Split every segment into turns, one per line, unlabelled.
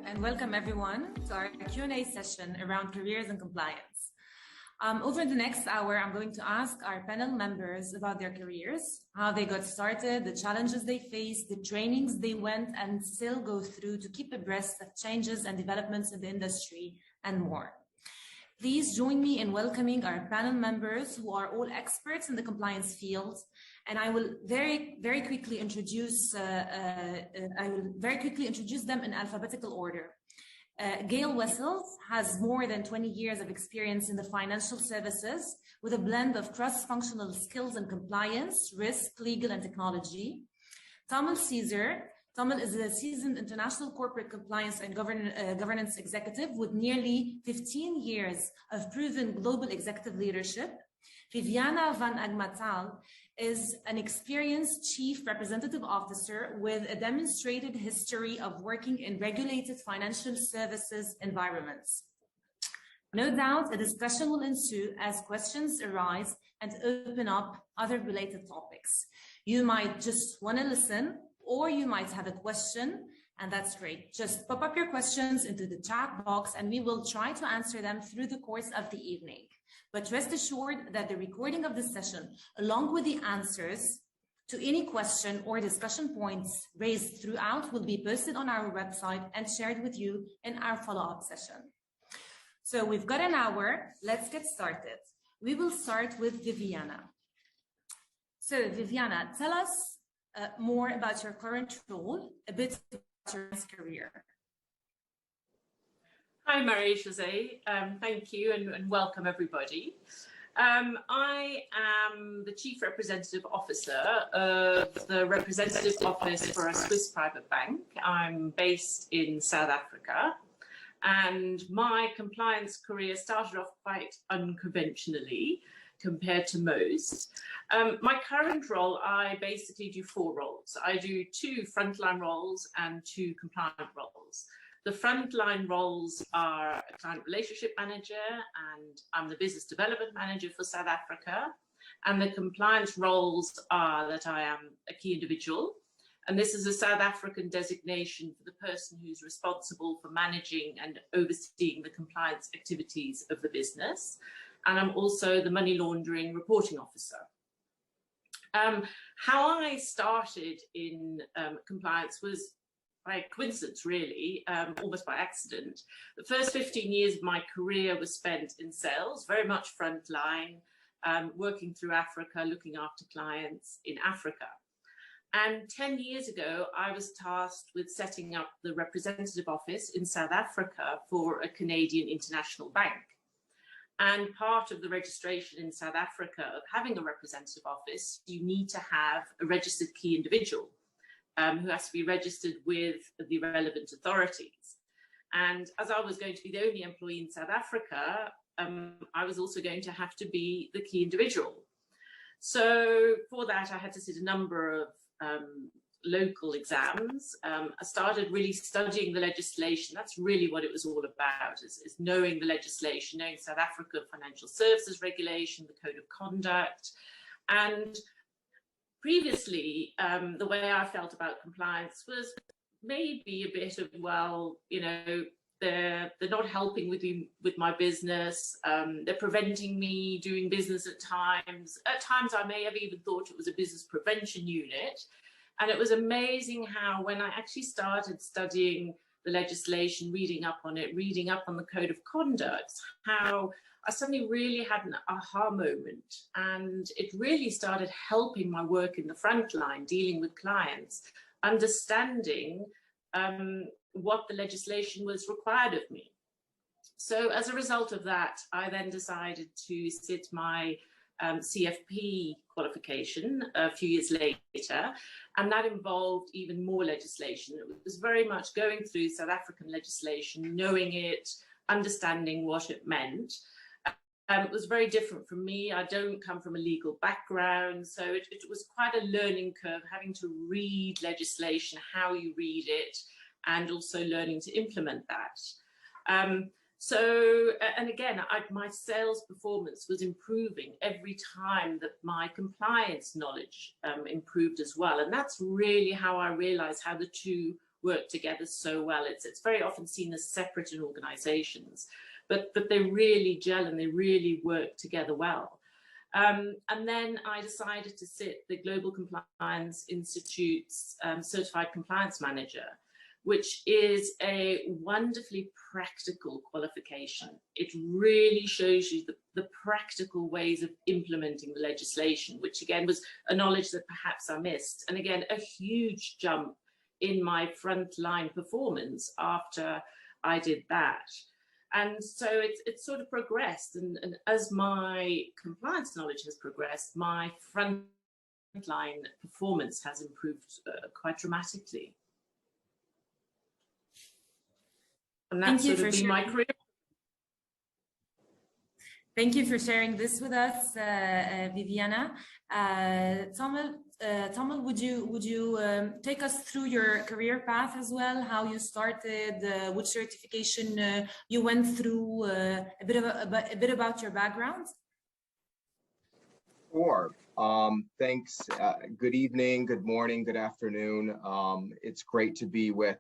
and welcome everyone to our Q&A session around careers and compliance. Over the next hour, I'm going to ask our panel members about their careers, how they got started, the challenges they faced, the trainings they went and still go through to keep abreast of changes and developments in the industry, and more. Please join me in welcoming our panel members who are all experts in the compliance field, and I will very quickly introduce them in alphabetical order. Gail Wessels has more than 20 years of experience in the financial services with a blend of cross-functional skills in compliance, risk, legal, and technology. Tomell Ceasar. Tomell is a seasoned international corporate compliance and governance executive with nearly 15 years of proven global executive leadership. Viviana van Agtmaal is an experienced chief representative officer with a demonstrated history of working in regulated financial services environments. No doubt a discussion will ensue as questions arise and open up other related topics. You might just want to listen, or you might have a question, and that's great. Just pop up your questions into the chat box and we will try to answer them through the course of the evening. But rest assured that the recording of this session, along with the answers to any question or discussion points raised throughout, will be posted on our website and shared with you in our follow-up session. So we've got an hour, let's get started. We will start with Viviana. So Viviana, tell us more about your current role, a bit about your career.
Hi, Marijo Samneh. Thank you and welcome everybody. I am the Chief Representative Officer of the Representative Office for a Swiss private bank. I'm based in South Africa, and my compliance career started off quite unconventionally compared to most. My current role, I basically do 4 roles. I do 2 frontline roles and 2 compliant roles. The frontline roles are a client relationship manager, and I'm the business development manager for South Africa. And the compliance roles are that I am a key individual, and this is a South African designation for the person who's responsible for managing and overseeing the compliance activities of the business. And I'm also the money laundering reporting officer. How I started in compliance was by coincidence, really, almost by accident. The first 15 years of my career was spent in sales, very much frontline, working through Africa, looking after clients in Africa. And 10 years ago, I was tasked with setting up the representative office in South Africa for a Canadian international bank. And part of the registration in South Africa of having a representative office, you need to have a registered key individual who has to be registered with the relevant authorities. And as I was going to be the only employee in South Africa, I was also going to have to be the key individual. So for that, I had to sit a number of local exams. I started really studying the legislation. That's really what it was all about, is knowing the legislation, knowing South Africa financial services regulation, the code of conduct. And previously, the way I felt about compliance was maybe a bit of, well, you know, they're not helping with my business. They're preventing me doing business at times. At times, I may have even thought it was a business prevention unit. And it was amazing how, when I actually started studying the legislation, reading up on it, reading up on the code of conduct, how I suddenly really had an aha moment, and it really started helping my work in the front line, dealing with clients, understanding what the legislation was required of me. So as a result of that, I then decided to sit my CFP qualification a few years later, and that involved even more legislation. It was very much going through South African legislation, knowing it, understanding what it meant. It was very different from me. I don't come from a legal background, so it was quite a learning curve, having to read legislation, how you read it, and also learning to implement that. And again, my sales performance was improving every time that my compliance knowledge improved as well. And that's really how I realized how the two work together so well. It's very often seen as separate in organizations, but they really gel and they really work together well. And then I decided to sit the Global Compliance Institute's Certified Compliance Manager, which is a wonderfully practical qualification. It really shows you the practical ways of implementing the legislation, which again was a knowledge that perhaps I missed. And again, a huge jump in my frontline performance after I did that. And so it's sort of progressed. And as my compliance knowledge has progressed, my frontline performance has improved quite dramatically. And that's sort of been my career.
Thank you for sharing this with us, Viviana. Tomell, would you take us through your career path as well? How you started, which certification you went through, a bit about your background?
Sure. Thanks. Good evening, good morning, good afternoon. It's great to be with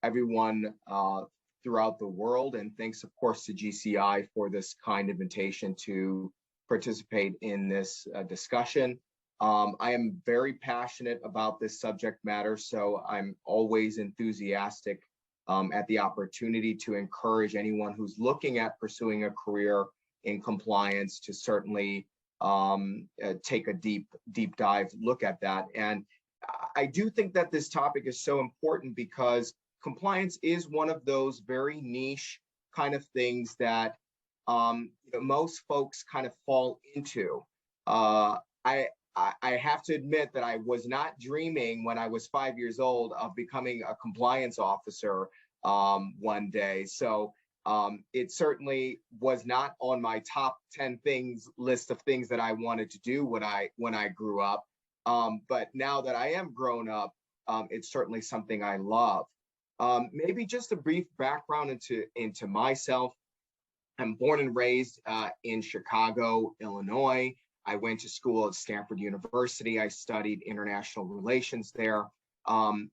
everyone throughout the world, and thanks of course to GCI for this kind invitation to participate in this discussion. I am very passionate about this subject matter, so I'm always enthusiastic at the opportunity to encourage anyone who's looking at pursuing a career in compliance to certainly take a deep dive look at that. And I do think that this topic is so important because compliance is one of those very niche kind of things that most folks kind of fall into. I have to admit that I was not dreaming when I was 5 years old of becoming a compliance officer one day. So it certainly was not on my top 10 things list of things that I wanted to do when I grew up. But now that I am grown up, it's certainly something I love. Maybe just a brief background into myself. I'm born and raised in Chicago, Illinois. I went to school at Stanford University. I studied international relations there. And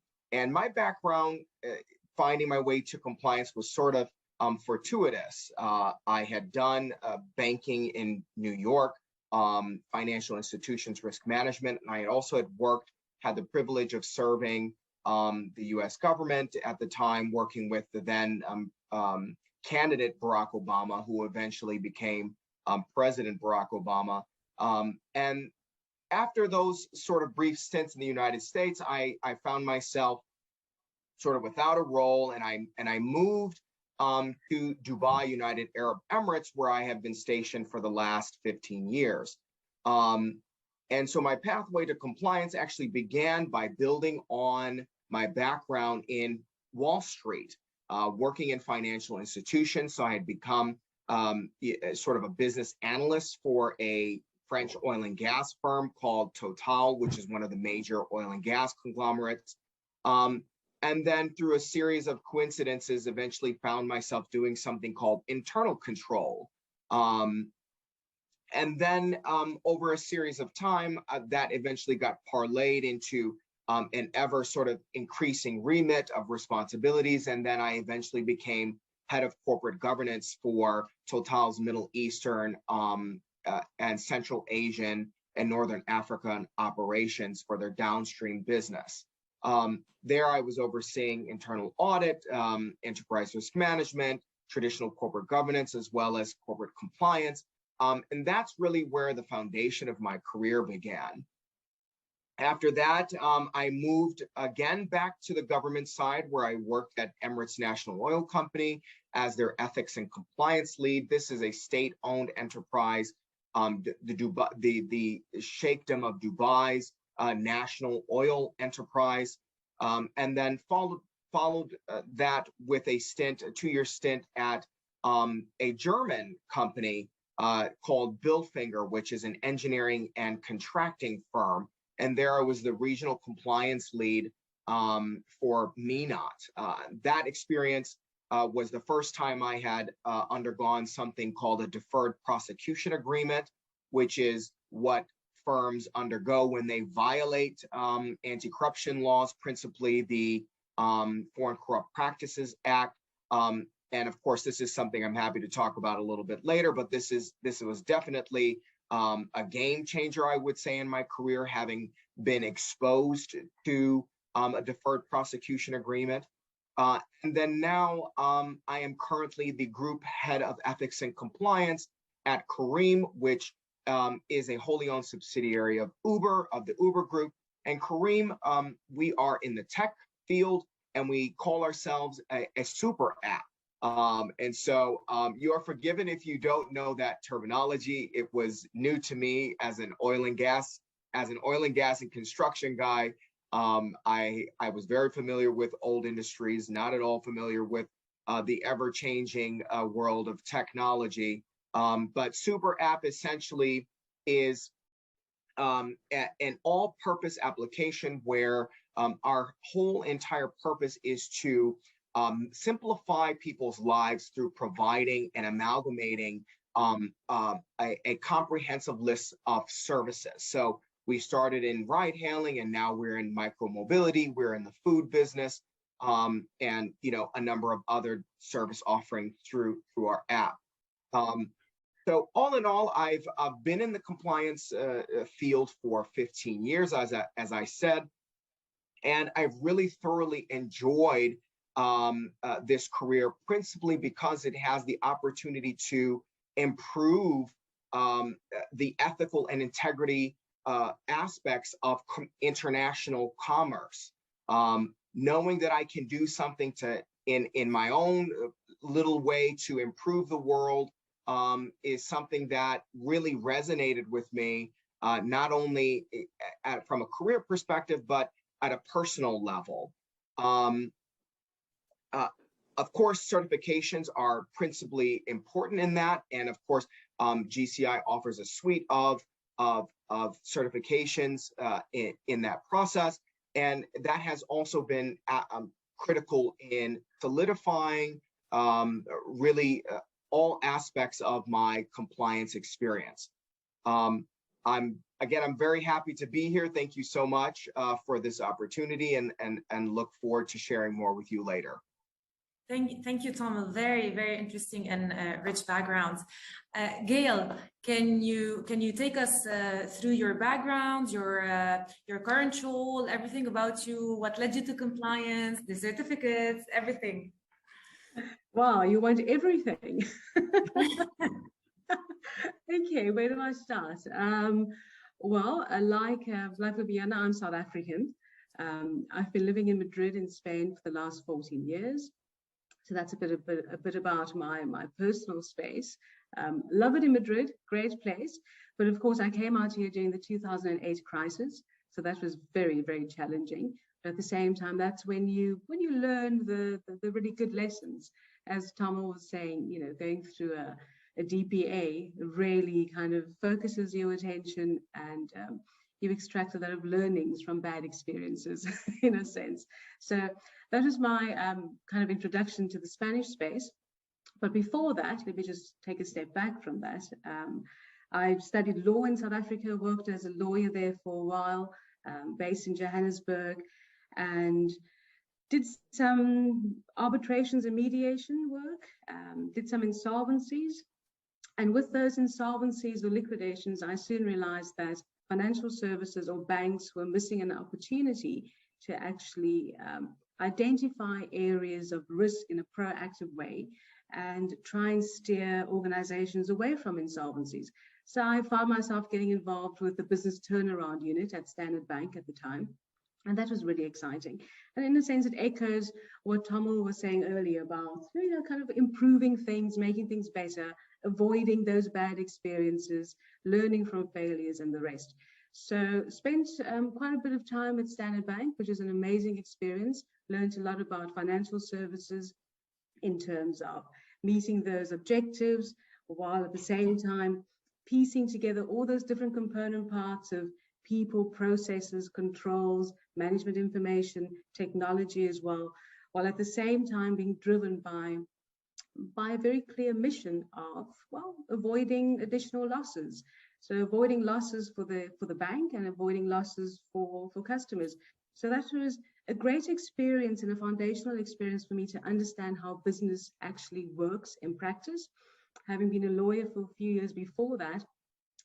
my background, finding my way to compliance was sort of fortuitous. I had done banking in New York, financial institutions, risk management, and I also had the privilege of serving the US government at the time, working with the then candidate Barack Obama, who eventually became President Barack Obama. And after those sort of brief stints in the United States, I found myself sort of without a role, and I moved to Dubai, United Arab Emirates, where I have been stationed for the last 15 years. And so my pathway to compliance actually began by building on my background in Wall Street, working in financial institutions. So I had become sort of a business analyst for a French oil and gas firm called Total, which is one of the major oil and gas conglomerates. And then through a series of coincidences, eventually found myself doing something called internal control. And then over a series of time, that eventually got parlayed into an ever sort of increasing remit of responsibilities. And then I eventually became head of corporate governance for Total's Middle Eastern and Central Asian and Northern African operations for their downstream business. There I was overseeing internal audit, enterprise risk management, traditional corporate governance, as well as corporate compliance. And that's really where the foundation of my career began. After that, I moved again back to the government side, where I worked at Emirates National Oil Company as their ethics and compliance lead. This is a state-owned enterprise, the Sheikhdom of Dubai's national oil enterprise, and then followed that with a 2-year stint at a German company called Bilfinger, which is an engineering and contracting firm. And there I was the regional compliance lead for MENAT. That experience was the first time I had undergone something called a deferred prosecution agreement, which is what firms undergo when they violate anti-corruption laws, principally the Foreign Corrupt Practices Act. And of course, this is something I'm happy to talk about a little bit later, but this was definitely a game changer, I would say, in my career, having been exposed to a deferred prosecution agreement. And then now I am currently the group head of ethics and compliance at Careem, which is a wholly owned subsidiary of Uber, of the Uber group. And Careem, we are in the tech field, and we call ourselves a super app. And so you are forgiven if you don't know that terminology. It was new to me as an oil and gas and construction guy. I was very familiar with old industries, not at all familiar with the ever-changing world of technology. But super app essentially is an all-purpose application where our whole entire purpose is to simplify people's lives through providing and amalgamating a comprehensive list of services. So we started in ride hailing, and now we're in micromobility, we're in the food business, and a number of other service offerings through our app. So all in all, I've been in the compliance field for 15 years, as I said, and I've really thoroughly enjoyed this career, principally because it has the opportunity to improve the ethical and integrity aspects of international commerce. Knowing that I can do something in my own little way to improve the world is something that really resonated with me, not only from a career perspective, but at a personal level. Of course, certifications are principally important in that, and of course, GCI offers a suite of certifications in that process, and that has also been critical in solidifying really all aspects of my compliance experience. I'm very happy to be here. Thank you so much for this opportunity, and look forward to sharing more with you later.
Thank you, Tom. Very, very interesting and rich backgrounds. Gail, can you take us through your background, your current role, everything about you, what led you to compliance, the certificates, everything?
Wow, you want everything. Okay, where do I start? Well, like Viviana, I'm South African. I've been living in Madrid in Spain for the last 14 years. So that's a bit about my personal space. Love it in Madrid, great place. But of course, I came out here during the 2008 crisis. So that was very, very challenging. But at the same time, that's when you learn the really good lessons. As Tom was saying, going through a DPA really kind of focuses your attention, and you extract a lot of learnings from bad experiences in a sense. So that was my kind of introduction to the Spanish space. But before that, let me just take a step back from that. I studied law in South Africa, worked as a lawyer there for a while, based in Johannesburg, and did some arbitrations and mediation work, did some insolvencies. And with those insolvencies or liquidations, I soon realized that financial services or banks were missing an opportunity to actually identify areas of risk in a proactive way and try and steer organizations away from insolvencies. So I found myself getting involved with the business turnaround unit at Standard Bank at the time. And that was really exciting. And in a sense, it echoes what Tomell was saying earlier about, kind of improving things, making things better, avoiding those bad experiences, learning from failures and the rest. So spent quite a bit of time at Standard Bank, which is an amazing experience. Learned a lot about financial services in terms of meeting those objectives, while at the same time piecing together all those different component parts of people, processes, controls, management information, technology as well, while at the same time being driven by a very clear mission of, avoiding additional losses. So avoiding losses for the bank and avoiding losses for customers. So that was a great experience and a foundational experience for me to understand how business actually works in practice. Having been a lawyer for a few years before that,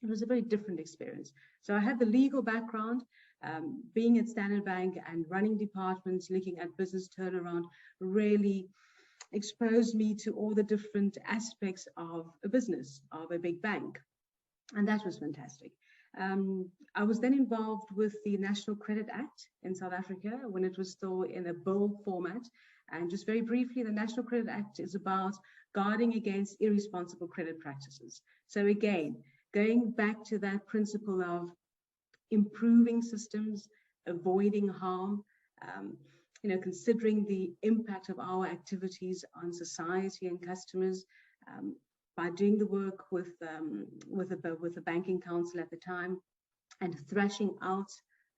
it was a very different experience. So I had the legal background, being at Standard Bank and running departments, looking at business turnaround, really exposed me to all the different aspects of a business, of a big bank. And that was fantastic. I was then involved with the National Credit Act in South Africa when it was still in a bill format. And just very briefly, the National Credit Act is about guarding against irresponsible credit practices. So again, going back to that principle of improving systems, avoiding harm, considering the impact of our activities on society and customers, by doing the work with the banking council at the time and thrashing out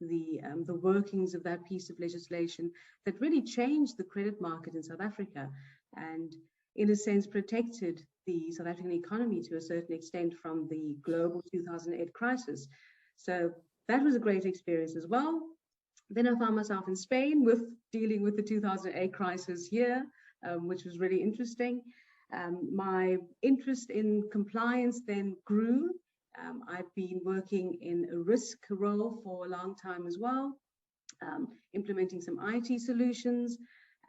the workings of that piece of legislation that really changed the credit market in South Africa and in a sense protected the South African economy to a certain extent from the global 2008 crisis. So that was a great experience as well. Then I found myself in Spain dealing with the 2008 crisis here, which was really interesting. My interest in compliance then grew. I've been working in a risk role for a long time as well, implementing some IT solutions,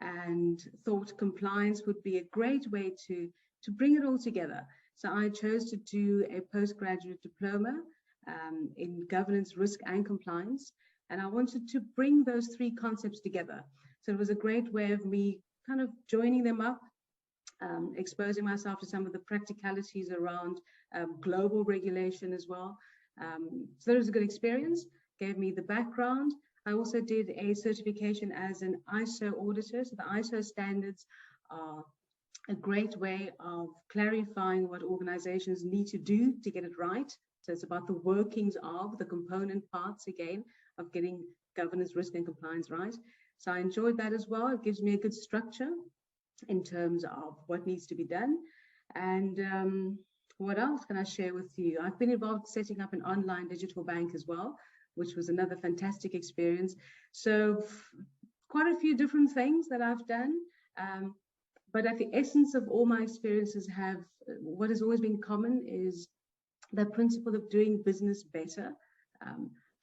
and thought compliance would be a great way to bring it all together. So I chose to do a postgraduate diploma in governance, risk, and compliance. And I wanted to bring those three concepts together. So it was a great way of me kind of joining them up, exposing myself to some of the practicalities around global regulation as well. So that was a good experience, gave me the background. I also did a certification as an ISO auditor. So the ISO standards are a great way of clarifying what organizations need to do to get it right. So it's about the workings of the component parts, again, of getting governance, risk, and compliance right. So I enjoyed that as well. It gives me a good structure in terms of what needs to be done. And what else can I share with you? I've been involved setting up an online digital bank as well, which was another fantastic experience. So quite a few different things that I've done. But at the essence of all my experiences what has always been common is the principle of doing business better.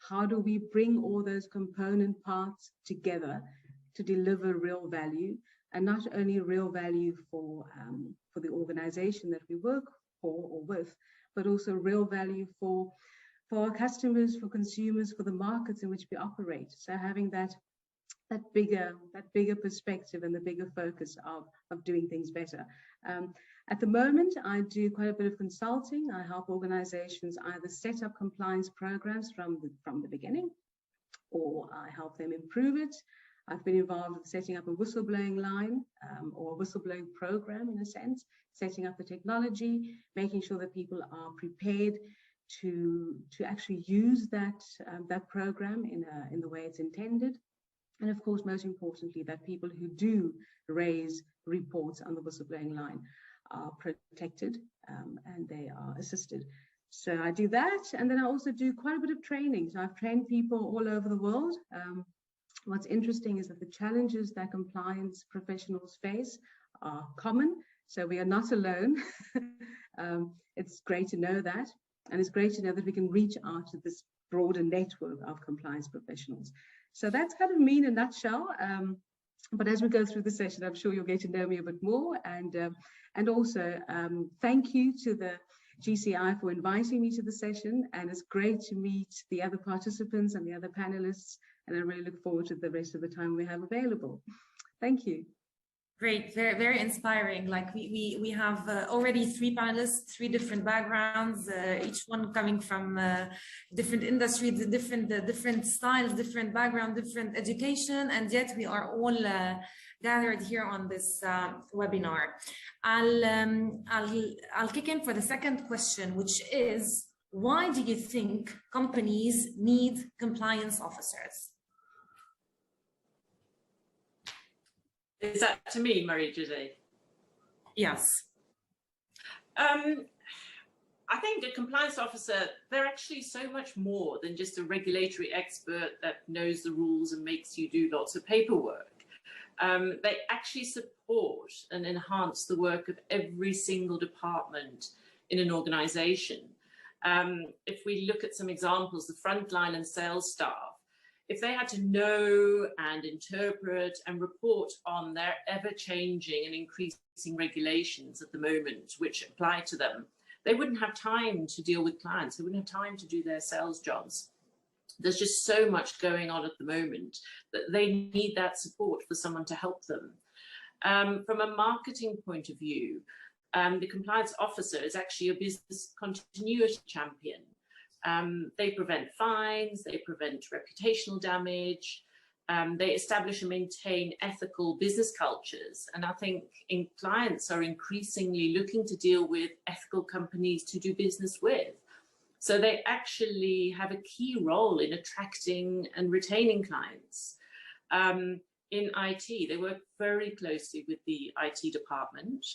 How do we bring all those component parts together to deliver real value, and not only real value for the organization that we work for or with, but also real value for our customers, for consumers, for the markets in which we operate. So having that bigger perspective and the bigger focus of doing things better. At the moment, I do quite a bit of consulting. I help organizations either set up compliance programs from the beginning, or I help them improve it. I've been involved with setting up a whistleblowing line or a whistleblowing program, in a sense, setting up the technology, making sure that people are prepared to actually use that program in the way it's intended. And of course, most importantly, that people who do raise reports on the whistleblowing line are protected and they are assisted. So I do that. And then I also do quite a bit of training. So I've trained people all over the world. What's interesting is that the challenges that compliance professionals face are common. So we are not alone. It's great to know that. And it's great to know that we can reach out to this broader network of compliance professionals. So that's kind of me in a nutshell. But as we go through the session, I'm sure you'll get to know me a bit more. And also, thank you to the GCI for inviting me to the session. And it's great to meet the other participants and the other panelists. And I really look forward to the rest of the time we have available. Thank you.
Great, very, very inspiring. Like we have already three panelists, three different backgrounds, each one coming from different industries, different styles, different background, different education, and yet we are all gathered here on this webinar. I'll kick in for the second question, which is, why do you think companies need compliance officers?
Is that to me, Marijo?
Yes.
I think a compliance officer, they're actually so much more than just a regulatory expert that knows the rules and makes you do lots of paperwork. They actually support and enhance the work of every single department in an organization. If we look at some examples, the frontline and sales staff, if they had to know and interpret and report on their ever-changing and increasing regulations at the moment which apply to them, they wouldn't have time to deal with clients. They wouldn't have time to do their sales jobs. There's just so much going on at the moment that they need that support for someone to help them. From a marketing point of view, the compliance officer is actually a business continuity champion. They prevent fines, they prevent reputational damage, they establish and maintain ethical business cultures. And I think clients are increasingly looking to deal with ethical companies to do business with. So they actually have a key role in attracting and retaining clients. In IT, they work very closely with the IT department.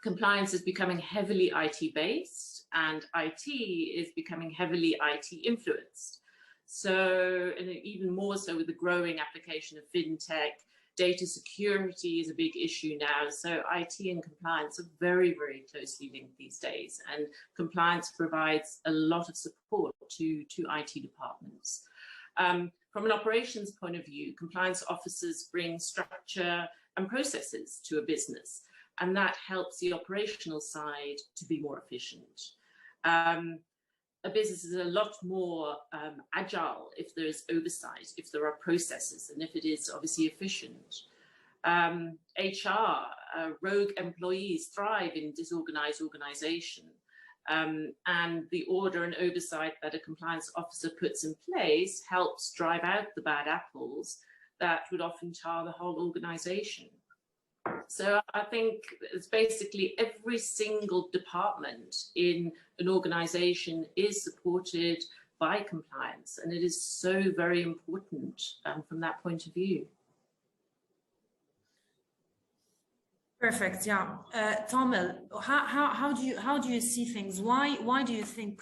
Compliance is becoming heavily IT-based, and IT is becoming heavily IT-influenced. So, and even more so with the growing application of fintech, data security is a big issue now. So IT and compliance are very, very closely linked these days, and compliance provides a lot of support to IT departments. From an operations point of view, compliance officers bring structure and processes to a business, and that helps the operational side to be more efficient. A business is a lot more agile if there's oversight, if there are processes, and if it is obviously efficient. HR, rogue employees thrive in disorganized organization. And the order and oversight that a compliance officer puts in place helps drive out the bad apples that would often tar the whole organization. So I think it's basically every single department in an organization is supported by compliance, and it is so very important from that point of view.
Perfect. Yeah, Tomell, how do you see things? Why do you think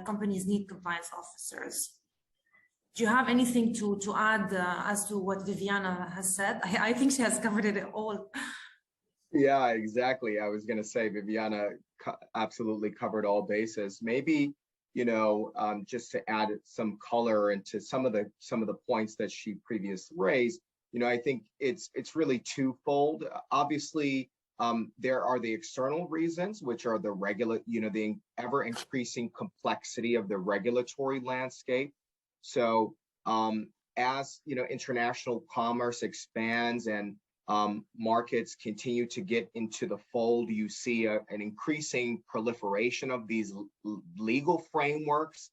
companies need compliance officers? Do you have anything to add as to what Viviana has said? I think she has covered it all.
Yeah, exactly. I was going to say Viviana absolutely covered all bases. Maybe, you know, just to add some color into some of the points that she previously raised. You know, I think it's really twofold. Obviously, there are the external reasons, which are the ever increasing complexity of the regulatory landscape. So as you know, international commerce expands and markets continue to get into the fold, you see an increasing proliferation of these legal frameworks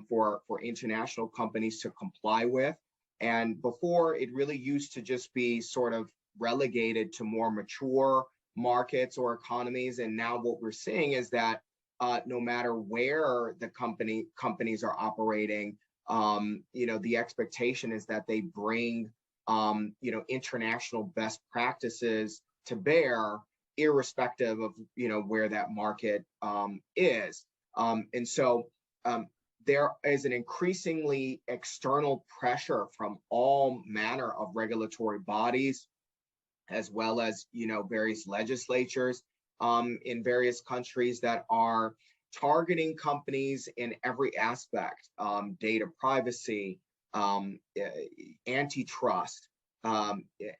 for international companies to comply with. And before, it really used to just be sort of relegated to more mature markets or economies. And now what we're seeing is that no matter where the companies are operating, you know, the expectation is that they bring, you know, international best practices to bear, irrespective of, you know, where that market is. And so there is an increasingly external pressure from all manner of regulatory bodies, as well as, you know, various legislatures in various countries that are targeting companies in every aspect, data privacy, antitrust,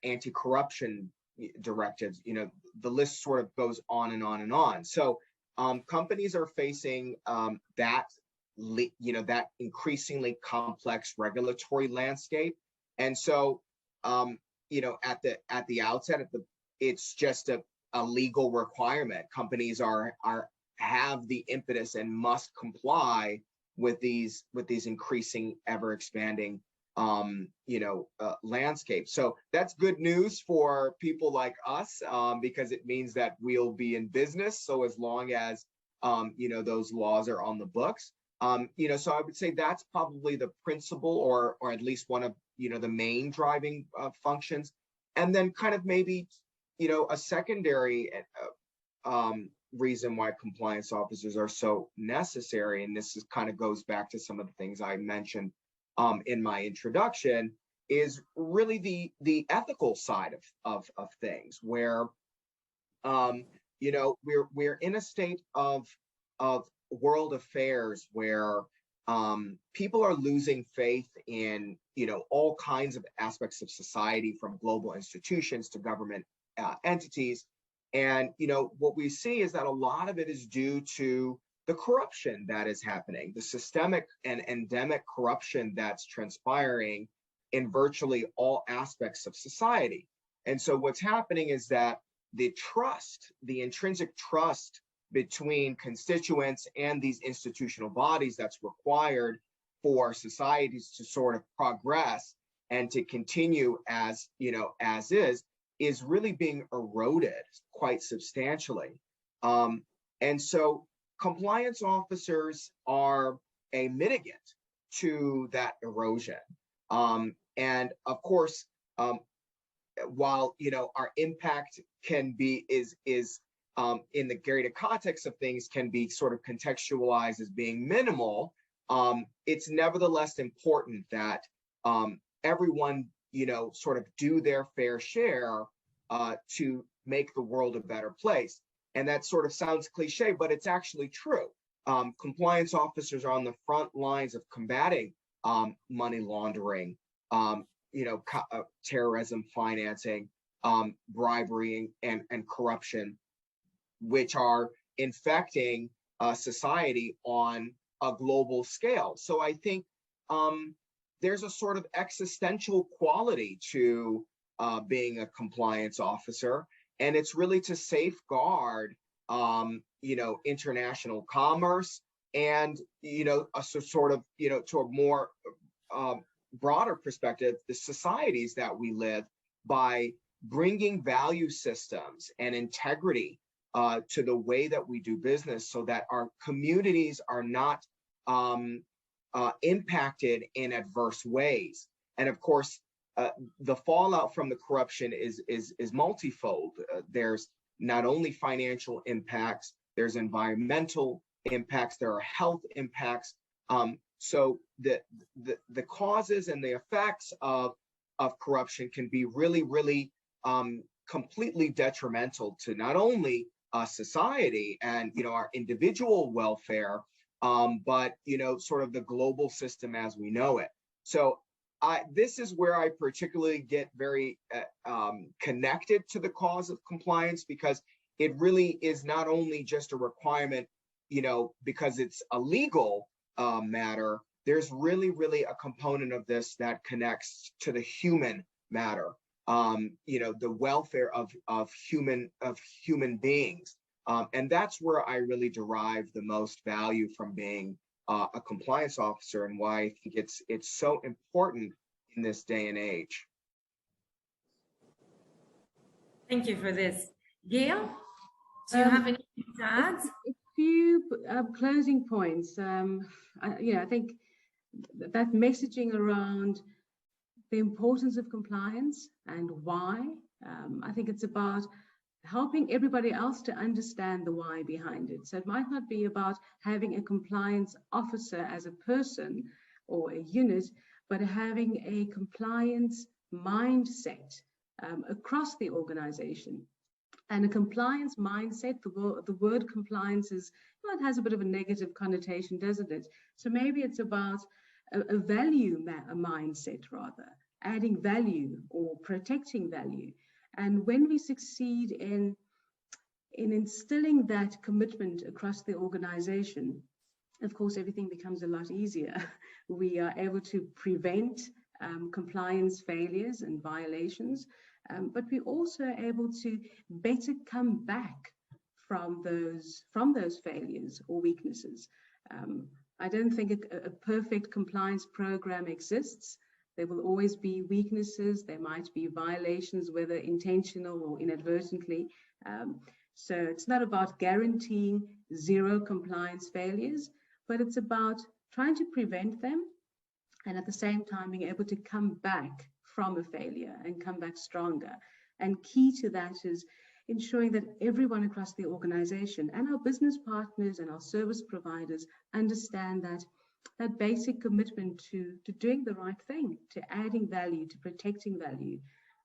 anti-corruption directives, you know, the list sort of goes on and on and on. So companies are facing that increasingly complex regulatory landscape. And so, you know, at the outset, it's just a legal requirement. Companies have the impetus and must comply with these increasing, ever expanding, you know, landscape. So that's good news for people like us, because it means that we'll be in business. So as long as, you know, those laws are on the books, you know, so I would say that's probably the principal, or at least one of, you know, the main driving functions. And then kind of maybe, you know, a secondary reason why compliance officers are so necessary, and this is kind of goes back to some of the things I mentioned in my introduction, is really the ethical side of things, where you know, we're in a state of world affairs where people are losing faith in, you know, all kinds of aspects of society, from global institutions to government entities. And, you know, what we see is that a lot of it is due to the corruption that is happening, the systemic and endemic corruption that's transpiring in virtually all aspects of society. And so what's happening is that the trust, the intrinsic trust between constituents and these institutional bodies that's required for societies to sort of progress and to continue as, you know, as is really being eroded quite substantially. And so compliance officers are a mitigant to that erosion. And of course, while, you know, our impact can be is in the greater context of things can be sort of contextualized as being minimal, it's nevertheless important that everyone, you know, sort of do their fair share to make the world a better place. And that sort of sounds cliche, but it's actually true. Compliance officers are on the front lines of combating money laundering, you know, terrorism financing, bribery and corruption, which are infecting society on a global scale. So I think there's a sort of existential quality to being a compliance officer, and it's really to safeguard, you know, international commerce and, you know, a sort of, you know, to a more broader perspective, the societies that we live, by bringing value systems and integrity to the way that we do business, so that our communities are not impacted in adverse ways. And of course, the fallout from the corruption is multifold. There's not only financial impacts, there's environmental impacts, there are health impacts. So the causes and the effects of corruption can be really completely detrimental to not only society and, you know, our individual welfare, but, you know, sort of the global system as we know it. So this is where I particularly get very connected to the cause of compliance, because it really is not only just a requirement, you know, because it's a legal matter. There's really a component of this that connects to the human matter, you know, the welfare of human beings, and that's where I really derive the most value from being a compliance officer, and why I think it's so important in this day and age.
Thank you for this. Gail, do you have anything to add?
A few closing points. I think that messaging around the importance of compliance and why, I think it's about helping everybody else to understand the why behind it. So it might not be about having a compliance officer as a person or a unit, but having a compliance mindset across the organization. And a compliance mindset, the word compliance is, well, it has a bit of a negative connotation, doesn't it? So maybe it's about a value mindset, rather, adding value or protecting value. And when we succeed in instilling that commitment across the organization, of course, everything becomes a lot easier. We are able to prevent compliance failures and violations, but we're also able to better come back from those failures or weaknesses. I don't think a perfect compliance program exists. There will always be weaknesses. There might be violations, whether intentional or inadvertently. So it's not about guaranteeing zero compliance failures, but it's about trying to prevent them, and at the same time being able to come back from a failure and come back stronger. And key to that is ensuring that everyone across the organization and our business partners and our service providers understand that basic commitment to doing the right thing, to adding value, to protecting value.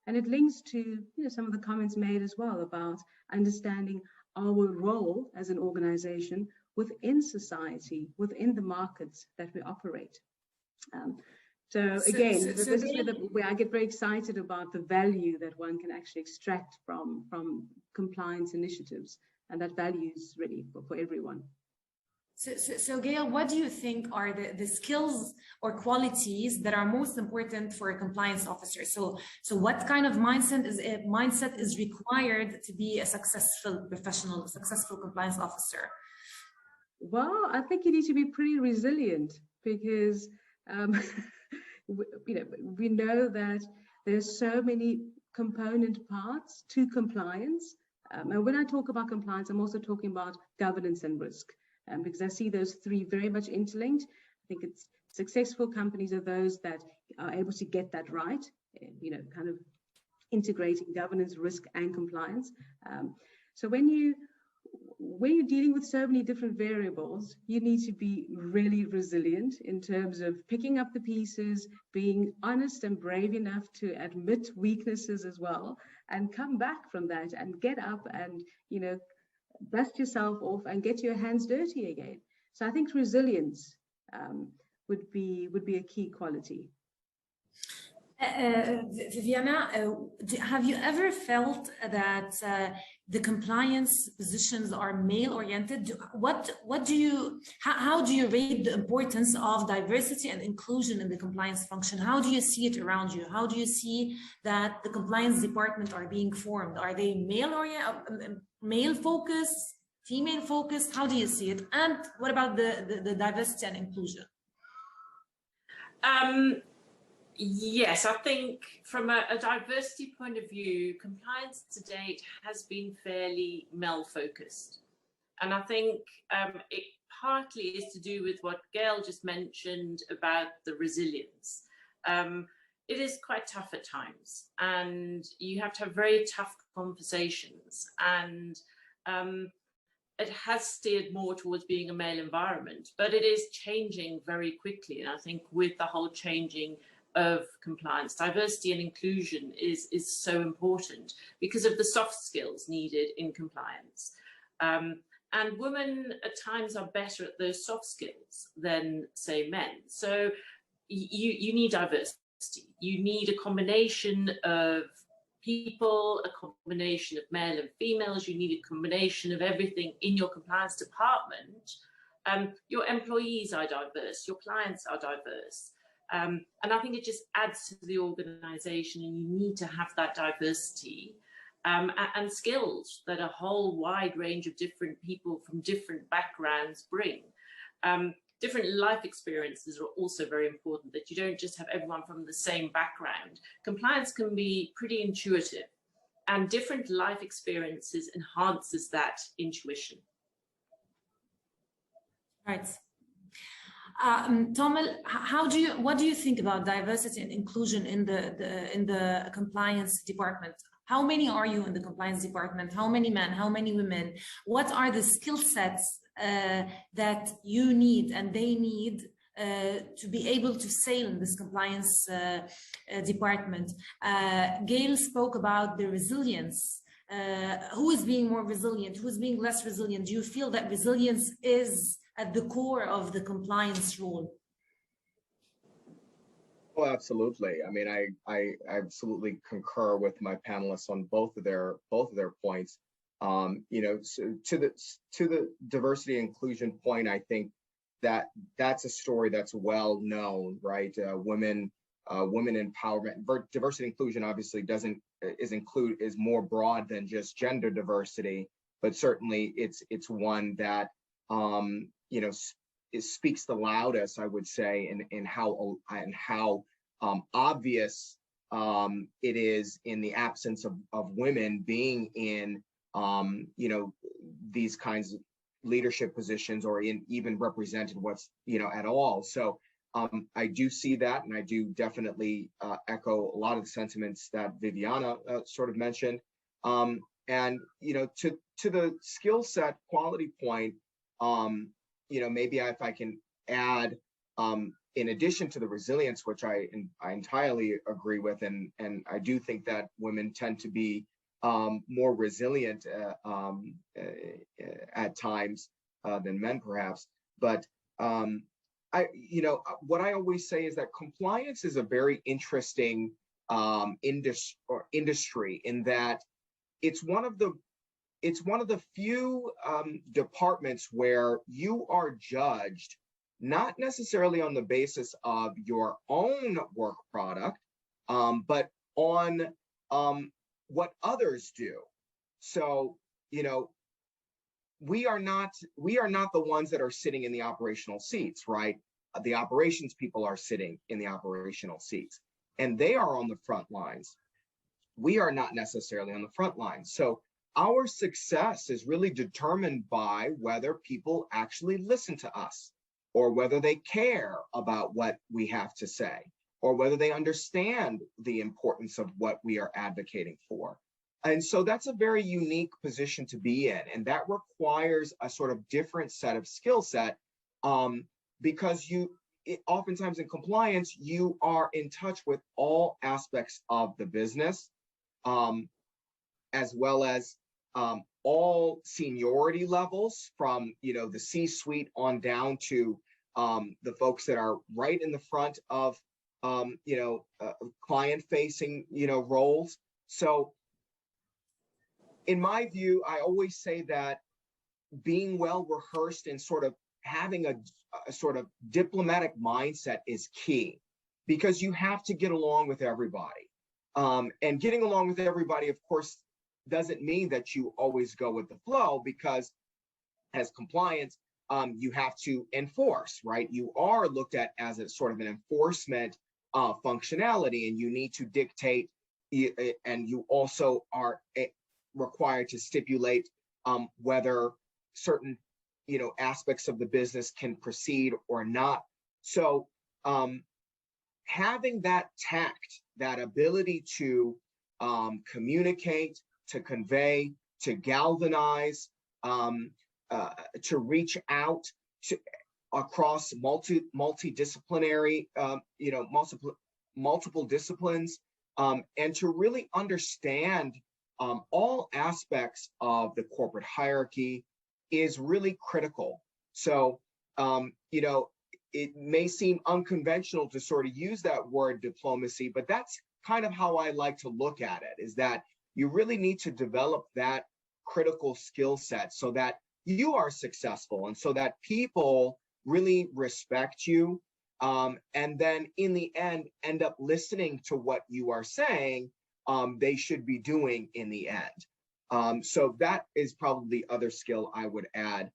And it links to some of the comments made as well about understanding our role as an organization within society, within the markets that we operate. So again, this is where I get very excited about the value that one can actually extract from compliance initiatives, and that value is really for everyone.
So Gail, what do you think are the skills or qualities that are most important for a compliance officer? So what kind of mindset is required to be a successful professional, a successful compliance officer?
Well, I think you need to be pretty resilient, because we know that there's so many component parts to compliance. And when I talk about compliance, I'm also talking about governance and risk, because I see those three very much interlinked. I think it's successful companies are those that are able to get that right, kind of integrating governance, risk, and compliance. So when you're dealing with so many different variables, you need to be really resilient in terms of picking up the pieces, being honest and brave enough to admit weaknesses as well, and come back from that and get up and, dust yourself off and get your hands dirty again. So I think resilience would be a key quality.
Viviana, have you ever felt that the compliance positions are male-oriented? How do you rate the importance of diversity and inclusion in the compliance function? How do you see it around you? How do you see that the compliance department are being formed? Are they male-focused, female-focused? How do you see it? And what about the diversity and inclusion?
Yes, I think from a diversity point of view, compliance to date has been fairly male-focused. And I think it partly is to do with what Gail just mentioned about the resilience. It is quite tough at times, and you have to have very tough conversations. And it has steered more towards being a male environment, but it is changing very quickly. And I think with the whole changing of compliance, diversity and inclusion is so important because of the soft skills needed in compliance. And women at times are better at those soft skills than, say, men. So you need diversity. You need a combination of people, a combination of male and females. You need a combination of everything in your compliance department. Your employees are diverse, your clients are diverse. And I think it just adds to the organization, and you need to have that diversity and skills that a whole wide range of different people from different backgrounds bring. Different life experiences are also very important, that you don't just have everyone from the same background. Compliance can be pretty intuitive, and different life experiences enhances that intuition.
Right. Tomell, what do you think about diversity and inclusion in the compliance department? How many are you in the compliance department? How many men? How many women? What are the skill sets that you need and they need to be able to sail in this compliance department? Gail spoke about the resilience. Who is being more resilient? Who is being less resilient? Do you feel that resilience is at the core of the compliance role?
Oh, absolutely. I mean, I absolutely concur with my panelists on both of their points. So to the diversity and inclusion point, I think that's a story that's well known, right? Women empowerment, diversity and inclusion obviously is more broad than just gender diversity, but certainly it's one that it speaks the loudest, I would say, in how obvious it is in the absence of women being in these kinds of leadership positions, or even represented at all. So I do see that, and I do definitely echo a lot of the sentiments that Viviana sort of mentioned. And to the skill set quality point, maybe if I can add, in addition to the resilience, which I entirely agree with, and I do think that women tend to be more resilient at times than men, perhaps. But what I always say is that compliance is a very interesting industry in that it's one of the few departments where you are judged not necessarily on the basis of your own work product, but on what others do. So, we are not the ones that are sitting in the operational seats, right? The operations people are sitting in the operational seats, and they are on the front lines. We are not necessarily on the front lines. So our success is really determined by whether people actually listen to us, or whether they care about what we have to say, or whether they understand the importance of what we are advocating for. And so that's a very unique position to be in. And that requires a sort of different set of skill set, because oftentimes in compliance, you are in touch with all aspects of the business, as well as all seniority levels from the C-suite on down to the folks that are right in the front of client-facing roles. So in my view, I always say that being well rehearsed and sort of having a sort of diplomatic mindset is key, because you have to get along with everybody. And getting along with everybody, of course, doesn't mean that you always go with the flow, because as compliance, you have to enforce, right? You are looked at as a sort of an enforcement functionality, and you need to dictate, and you also are required to stipulate whether certain aspects of the business can proceed or not. So having that tact, that ability to communicate, to convey, to galvanize, to reach out to across multidisciplinary, multiple disciplines, and to really understand all aspects of the corporate hierarchy is really critical. So, it may seem unconventional to sort of use that word diplomacy, but that's kind of how I like to look at it, is that you really need to develop that critical skill set so that you are successful and so that people really respect you, and then in the end up listening to what you are saying they should be doing in the end. So that is probably the other skill I would add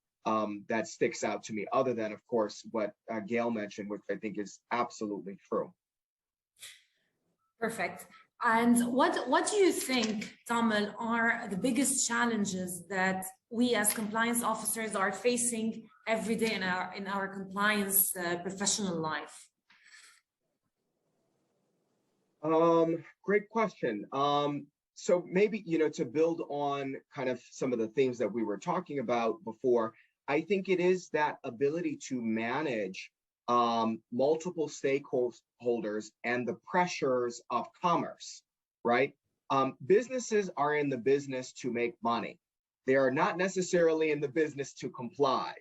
that sticks out to me, other than, of course, what Gail mentioned, which I think is absolutely true.
Perfect. And what do you think, Tomell, are the biggest challenges that we as compliance officers are facing every day in our compliance professional life?
Great question. So maybe, to build on kind of some of the things that we were talking about before, I think it is that ability to manage multiple stakeholders and the pressures of commerce, right? Businesses are in the business to make money. They are not necessarily in the business to comply.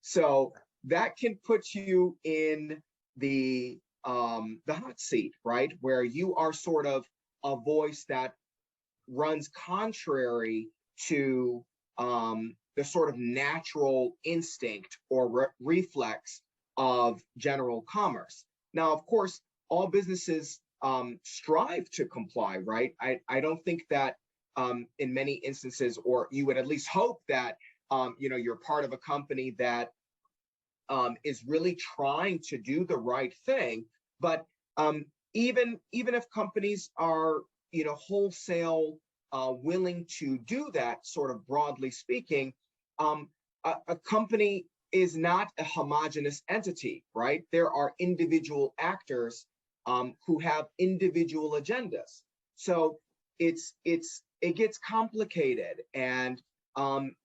So that can put you in the hot seat, right? Where you are sort of a voice that runs contrary to the sort of natural instinct or reflex of general commerce. Now, of course, all businesses strive to comply, right? I don't think that in many instances, or you would at least hope that you're part of a company that is really trying to do the right thing. But even if companies are wholesale willing to do that, sort of broadly speaking, a company is not a homogeneous entity, right? There are individual actors who have individual agendas. So it's it gets complicated, and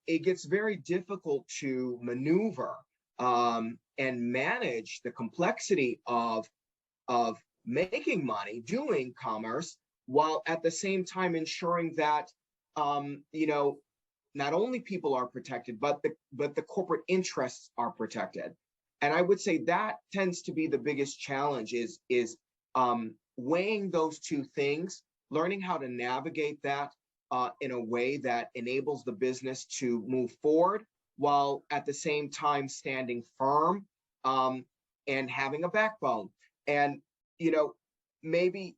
it gets very difficult to maneuver and manage the complexity of making money, doing commerce, while at the same time ensuring that not only people are protected, but the corporate interests are protected. And I would say that tends to be the biggest challenge is weighing those two things, learning how to navigate that in a way that enables the business to move forward, while at the same time standing firm and having a backbone. And maybe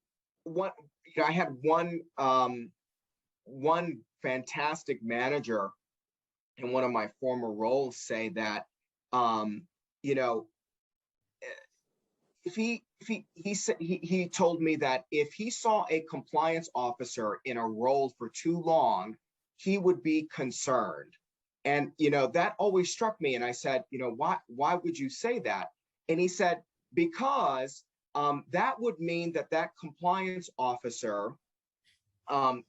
I had one fantastic manager in one of my former roles say that if he told me that if he saw a compliance officer in a role for too long, he would be concerned. And that always struck me. And I said, why would you say that? And he said, because that would mean that compliance officer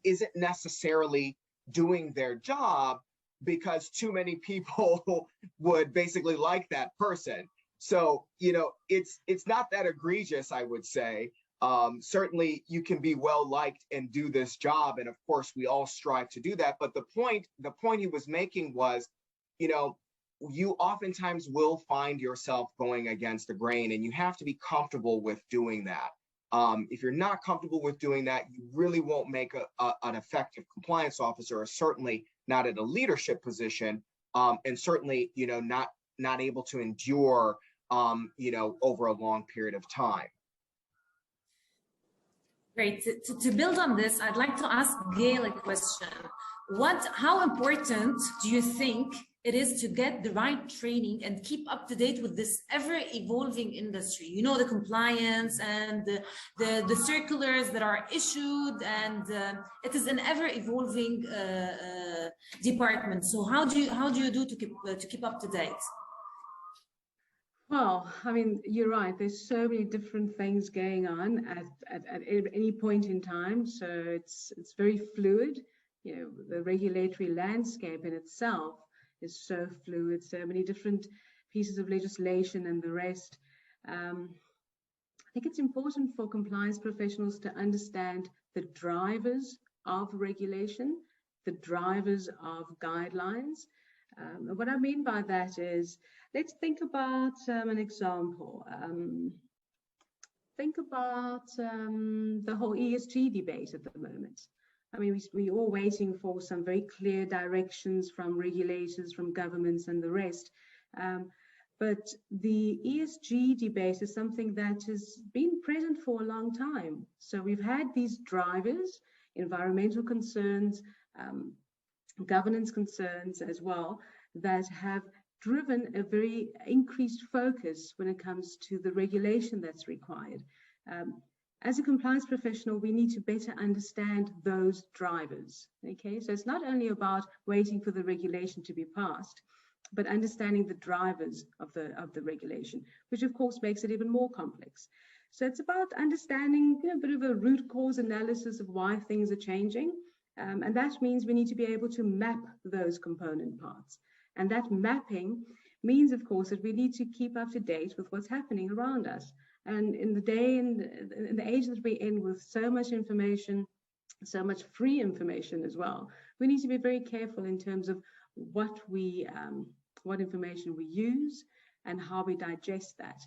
isn't necessarily doing their job, because too many people would basically like that person. So, it's not that egregious, I would say. Certainly you can be well liked and do this job. And of course, we all strive to do that. But the point he was making was, you oftentimes will find yourself going against the grain, and you have to be comfortable with doing that. If you're not comfortable with doing that, you really won't make an effective compliance officer, or certainly not at a leadership position, and certainly, not able to endure, over a long period of time.
Great. To build on this, I'd like to ask Gail a question. How important do you think it is to get the right training and keep up to date with this ever-evolving industry? The compliance and the circulars that are issued, and it is an ever-evolving department. So how do you do to keep up to date?
Well, I mean, you're right. There's so many different things going on at any point in time. So it's very fluid. The regulatory landscape in itself is so fluid, so many different pieces of legislation and the rest. I think it's important for compliance professionals to understand the drivers of regulation, the drivers of guidelines. What I mean by that is, let's think about an example. Think about the whole ESG debate at the moment. I mean, we're all waiting for some very clear directions from regulators, from governments and the rest. But the ESG debate is something that has been present for a long time. So we've had these drivers, environmental concerns, governance concerns as well, that have driven a very increased focus when it comes to the regulation that's required. As a compliance professional, we need to better understand those drivers. Okay, so it's not only about waiting for the regulation to be passed, but understanding the drivers of the regulation, which of course makes it even more complex. So it's about understanding a bit of a root cause analysis of why things are changing. And that means we need to be able to map those component parts. And that mapping means, of course, that we need to keep up to date with what's happening around us. And in the age that we're in, with so much information, so much free information as well, we need to be very careful in terms of what information we use and how we digest that,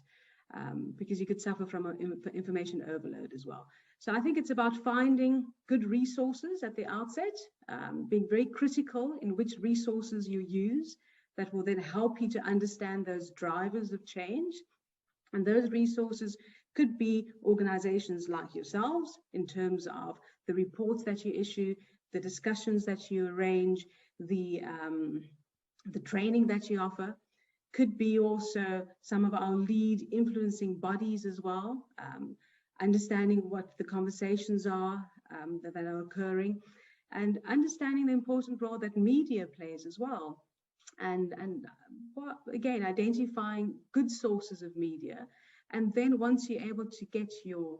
because you could suffer from information overload as well. So I think it's about finding good resources at the outset, being very critical in which resources you use that will then help you to understand those drivers of change. And those resources could be organizations like yourselves, in terms of the reports that you issue, the discussions that you arrange, the training that you offer. Could be also some of our lead influencing bodies as well, understanding what the conversations are that are occurring, and understanding the important role that media plays as well. And again, identifying good sources of media. And then once you're able to get your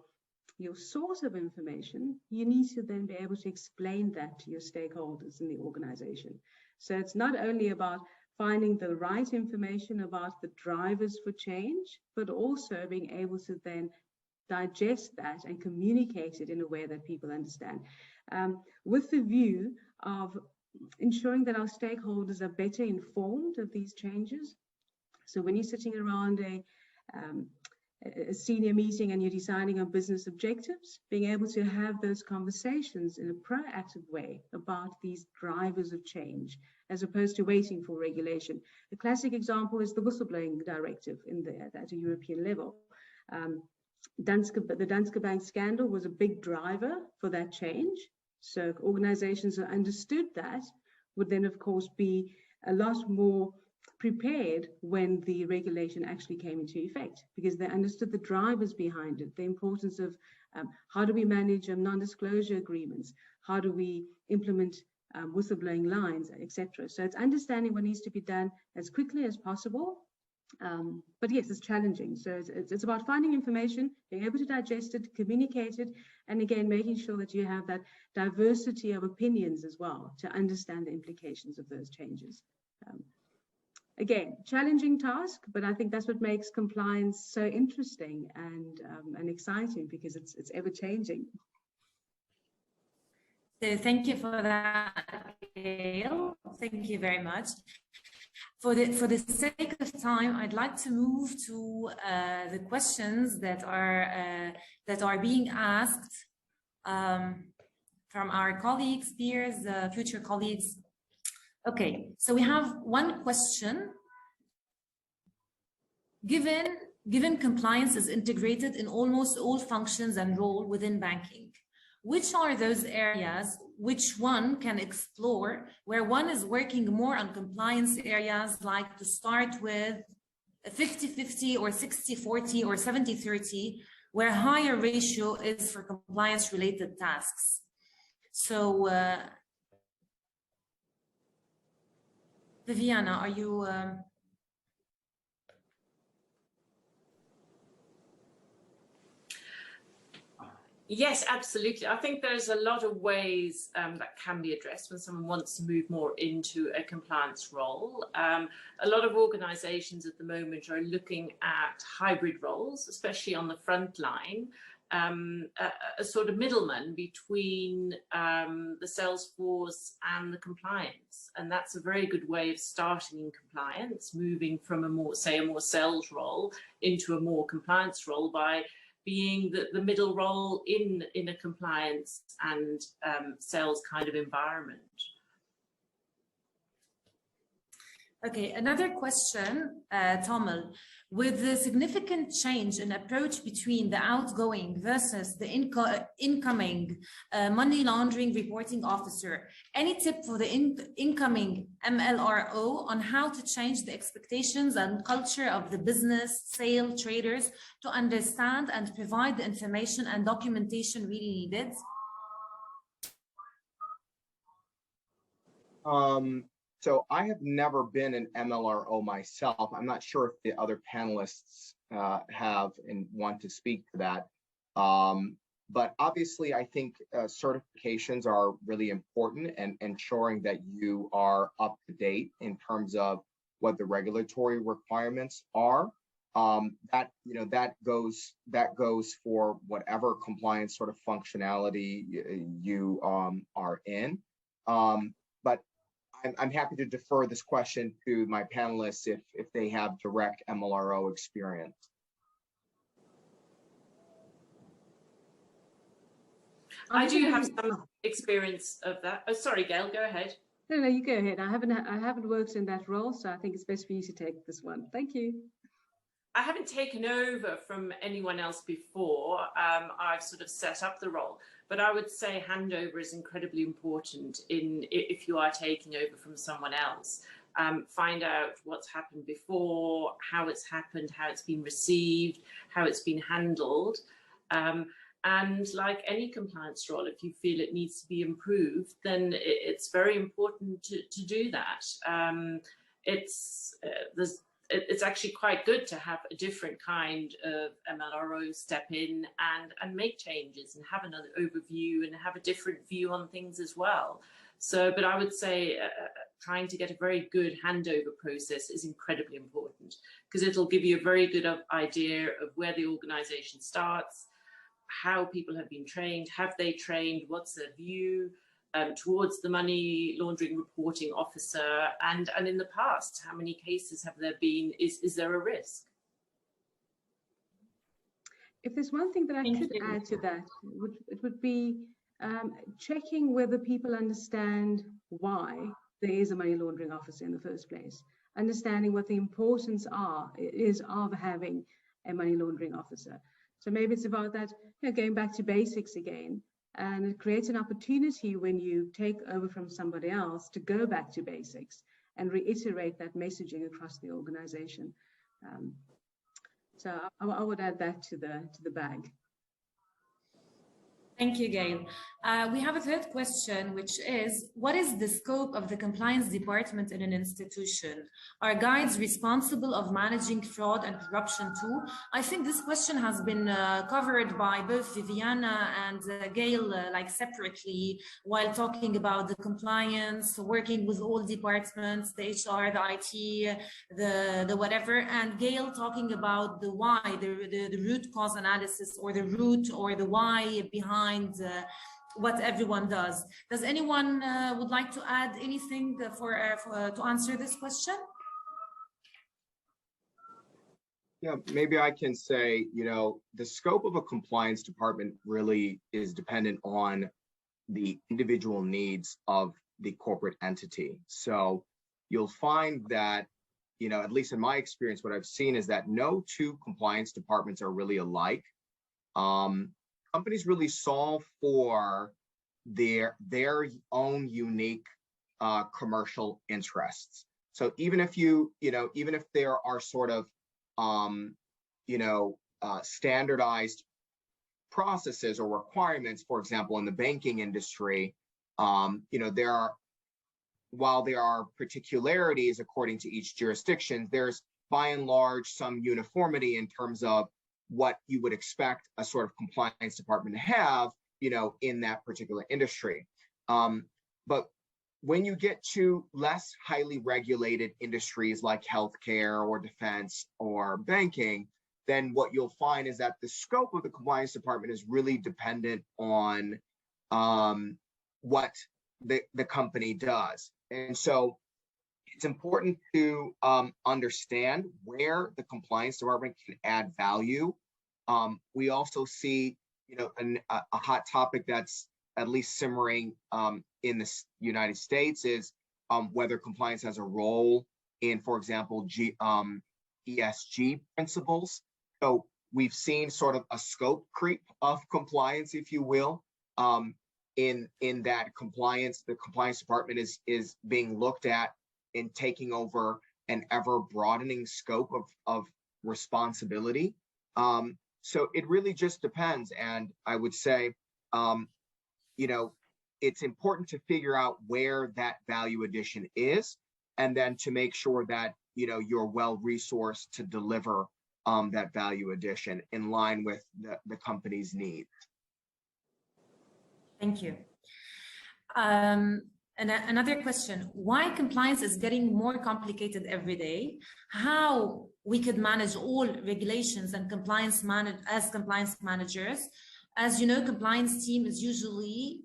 your source of information, you need to then be able to explain that to your stakeholders in the organization. So it's not only about finding the right information about the drivers for change, but also being able to then digest that and communicate it in a way that people understand, with the view of ensuring that our stakeholders are better informed of these changes. So when you're sitting around a senior meeting and you're deciding on business objectives, being able to have those conversations in a proactive way about these drivers of change, as opposed to waiting for regulation. The classic example is the whistleblowing directive at a European level. The Danske Bank scandal was a big driver for that change. So organizations that understood that would then, of course, be a lot more prepared when the regulation actually came into effect, because they understood the drivers behind it, the importance of how do we manage non-disclosure agreements, how do we implement whistleblowing lines, etc. So it's understanding what needs to be done as quickly as possible. But yes, it's challenging. So it's about finding information, being able to digest it, communicate it, and again, making sure that you have that diversity of opinions as well to understand the implications of those changes. Again, challenging task, but I think that's what makes compliance so interesting and exciting, because it's ever changing.
So thank you for that, Gail. Thank you very much. For the sake of time, I'd like to move to the questions that are being asked from our colleagues, peers, future colleagues. Okay, so we have one question. Given compliance is integrated in almost all functions and role within banking, which are those areas which one can explore where one is working more on compliance areas, like to start with 50-50 or 60-40 or 70-30, where higher ratio is for compliance related tasks? So Viviana, are you
Yes, absolutely. I think there's a lot of ways that can be addressed when someone wants to move more into a compliance role. A lot of organizations at the moment are looking at hybrid roles, especially on the front line, a sort of middleman between the sales force and the compliance. And that's a very good way of starting in compliance, moving from a more sales role into a more compliance role by being the middle role in a compliance and sales kind of environment.
Okay, another question, Tomell. With the significant change in approach between the outgoing versus the incoming money laundering reporting officer, any tip for the incoming MLRO on how to change the expectations and culture of the business, sale, traders to understand and provide the information and documentation really needed?
So I have never been an MLRO myself. I'm not sure if the other panelists have and want to speak to that. But obviously, I think certifications are really important, and ensuring that you are up to date in terms of what the regulatory requirements are. That goes for whatever compliance sort of functionality you are in. But I'm happy to defer this question to my panelists if they have direct MLRO experience.
I do have some experience of that. Oh, sorry, Gail, go ahead.
No, you go ahead. I haven't worked in that role, so I think it's best for you to take this one. Thank you.
I haven't taken over from anyone else before. I've sort of set up the role. But I would say handover is incredibly important if you are taking over from someone else. Find out what's happened before, how it's happened, how it's been received, how it's been handled. And like any compliance role, if you feel it needs to be improved, then it's very important to do that. it's actually quite good to have a different kind of MLRO step in and make changes and have another overview and have a different view on things as well. So, but I would say trying to get a very good handover process is incredibly important, because it'll give you a very good idea of where the organization starts, how people have been trained, have they trained, what's their view towards the money laundering reporting officer, and in the past, how many cases have there been? Is there a risk?
If there's one thing that I could add to that, it would be checking whether people understand why there is a money laundering officer in the first place, understanding what the importance is of having a money laundering officer. So maybe it's about that, going back to basics again, and it creates an opportunity when you take over from somebody else to go back to basics and reiterate that messaging across the organization. So I would add that to the bag.
Thank you, Gail. We have a third question, which is, what is the scope of the compliance department in an institution? Are guides responsible of managing fraud and corruption too? I think this question has been covered by both Viviana and Gail, like separately, while talking about the compliance, working with all departments, the HR, the IT, the whatever, and Gail talking about the why, the root cause analysis, or the root or the why behind what everyone does. Does anyone would like to add anything to answer this question?
Yeah, maybe I can say, the scope of a compliance department really is dependent on the individual needs of the corporate entity. So you'll find that, at least in my experience, what I've seen is that no two compliance departments are really alike. Companies really solve for their own unique commercial interests. So even if even if there are sort of standardized processes or requirements, for example, in the banking industry, while there are particularities according to each jurisdiction, there's by and large some uniformity in terms of what you would expect a sort of compliance department to have, in that particular industry. But when you get to less highly regulated industries like healthcare or defense or banking, then what you'll find is that the scope of the compliance department is really dependent on what the company does. And so it's important to understand where the compliance department can add value. We also see, a hot topic that's at least simmering in the United States is whether compliance has a role in, for example, ESG principles. So we've seen sort of a scope creep of compliance, if you will, in that the compliance department is being looked at in taking over an ever broadening scope of responsibility. So it really just depends. And I would say, it's important to figure out where that value addition is, and then to make sure that, you're well resourced to deliver that value addition in line with the company's needs.
Thank you. And another question, why compliance is getting more complicated every day? How we could manage all regulations and compliance compliance managers? As you know, compliance team is usually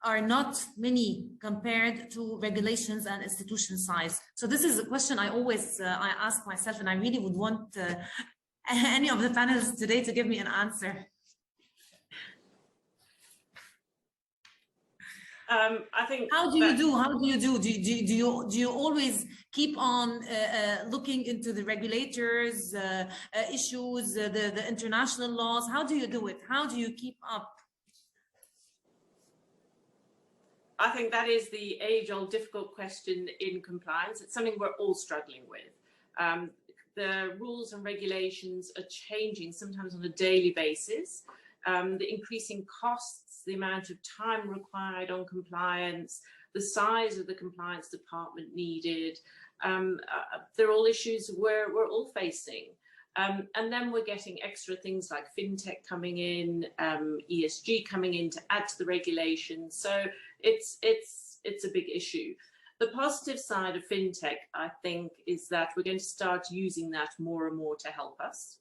are not many compared to regulations and institution size. So this is a question I always I ask myself, and I really would want any of the panelists today to give me an answer.
I think.
How do you do? Do you always keep on looking into the regulators' issues, the international laws? How do you do it? How do you keep up?
I think that is the age-old difficult question in compliance. It's something we're all struggling with. The rules and regulations are changing sometimes on a daily basis. The increasing costs, the amount of time required on compliance, the size of the compliance department needed, They're all issues we're all facing. And then we're getting extra things like fintech coming in, ESG coming in to add to the regulation. So it's a big issue. The positive side of fintech, I think, is that we're going to start using that more and more to help us.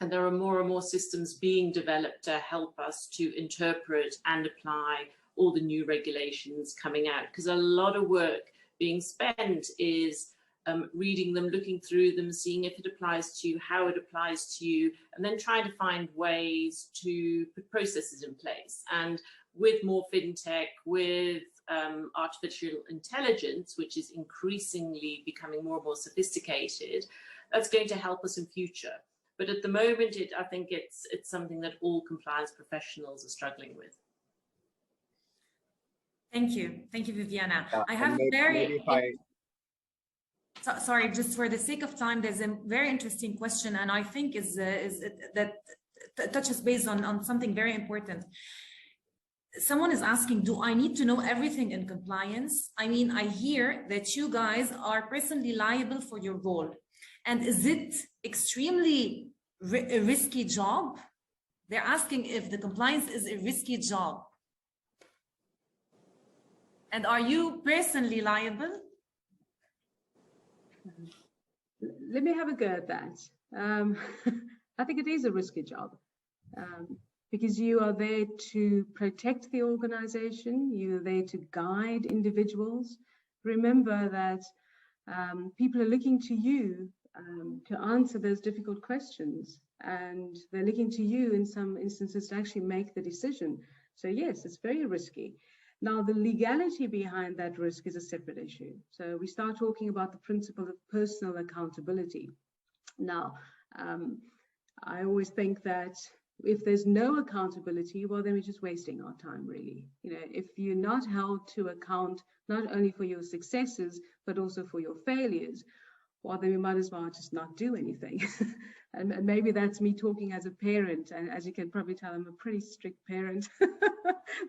And there are more and more systems being developed to help us to interpret and apply all the new regulations coming out. Because a lot of work being spent is reading them, looking through them, seeing if it applies to you, how it applies to you, and then trying to find ways to put processes in place. And with more fintech, with artificial intelligence, which is increasingly becoming more and more sophisticated, that's going to help us in future. But at the moment, I think it's something that all compliance professionals are struggling with.
Thank you, Viviana.
Yeah,
I have sorry, just for the sake of time, there's a very interesting question, and I think that touches base on something very important. Someone is asking, do I need to know everything in compliance? I mean, I hear that you guys are personally liable for your role. And is it extremely a risky job? They're asking if the compliance is a risky job. And are you personally liable?
Let me have a go at that. I think it is a risky job because you are there to protect the organization, you're there to guide individuals. Remember that people are looking to you to answer those difficult questions, and they're looking to you in some instances to actually make the decision. So yes, it's very risky. Now, the legality behind that risk is a separate issue. So we start talking about the principle of personal accountability. Now, I always think that if there's no accountability, well, then we're just wasting our time, really. You know, if you're not held to account, not only for your successes, but also for your failures, well, then we might as well just not do anything. And maybe that's me talking as a parent. And as you can probably tell, I'm a pretty strict parent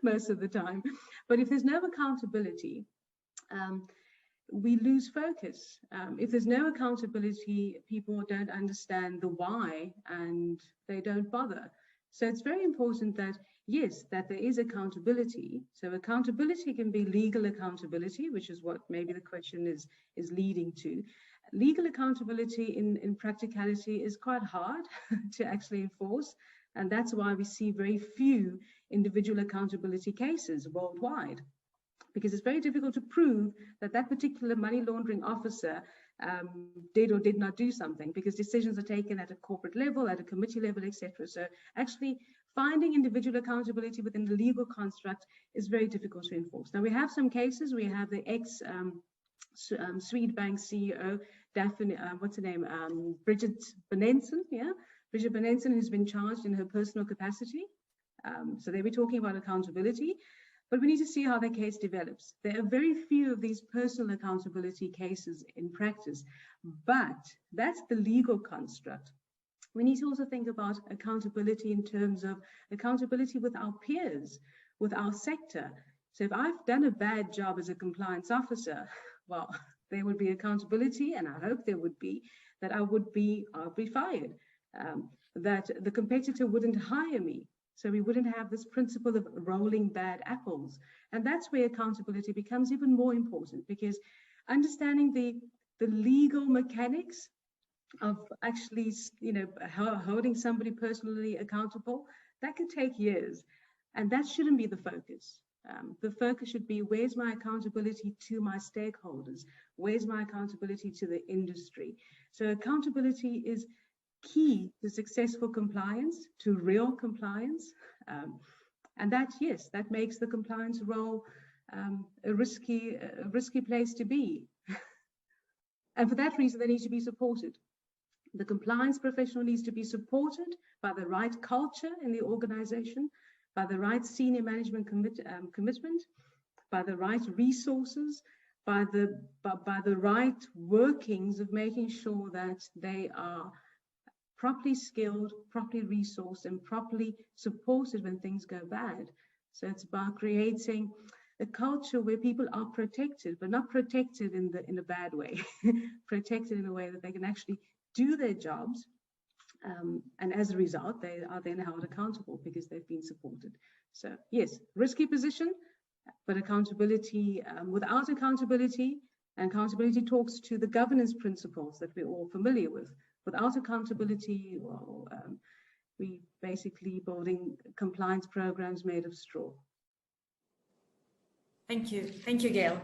most of the time. But if there's no accountability, we lose focus. If there's no accountability, people don't understand the why and they don't bother. So it's very important that, yes, that there is accountability. So accountability can be legal accountability, which is what maybe the question is leading to. Legal accountability in practicality is quite hard to actually enforce. And that's why we see very few individual accountability cases worldwide, because it's very difficult to prove that that particular money laundering officer did or did not do something, because decisions are taken at a corporate level, at a committee level, etc. So actually finding individual accountability within the legal construct is very difficult to enforce. Now, we have some cases. We have the Swedbank CEO, Daphne, what's her name? Bridget Benenson, yeah? Bridget Benenson, who's been charged in her personal capacity. So they were talking about accountability, but we need to see how the case develops. There are very few of these personal accountability cases in practice, but that's the legal construct. We need to also think about accountability in terms of accountability with our peers, with our sector. So if I've done a bad job as a compliance officer, well, there would be accountability, and I hope there would be, that I'll be fired, that the competitor wouldn't hire me. So we wouldn't have this principle of rolling bad apples. And that's where accountability becomes even more important, because understanding the legal mechanics of actually, you know, holding somebody personally accountable, that can take years. And that shouldn't be the focus. The focus should be, where's my accountability to my stakeholders? Where's my accountability to the industry? So accountability is key to successful compliance, to real compliance. And that, yes, that makes the compliance role a risky place to be. And for that reason, they need to be supported. The compliance professional needs to be supported by the right culture in the organization, by the right senior management commitment, by the right resources, by the right workings of making sure that they are properly skilled, properly resourced, and properly supported when things go bad. So it's about creating a culture where people are protected, but not protected in a bad way, protected in a way that they can actually do their jobs. And as a result, they are then held accountable because they've been supported. So yes, risky position, but accountability, without accountability, and accountability talks to the governance principles that we're all familiar with. Without accountability, well, we basically building compliance programs made of straw.
Thank you, Gail.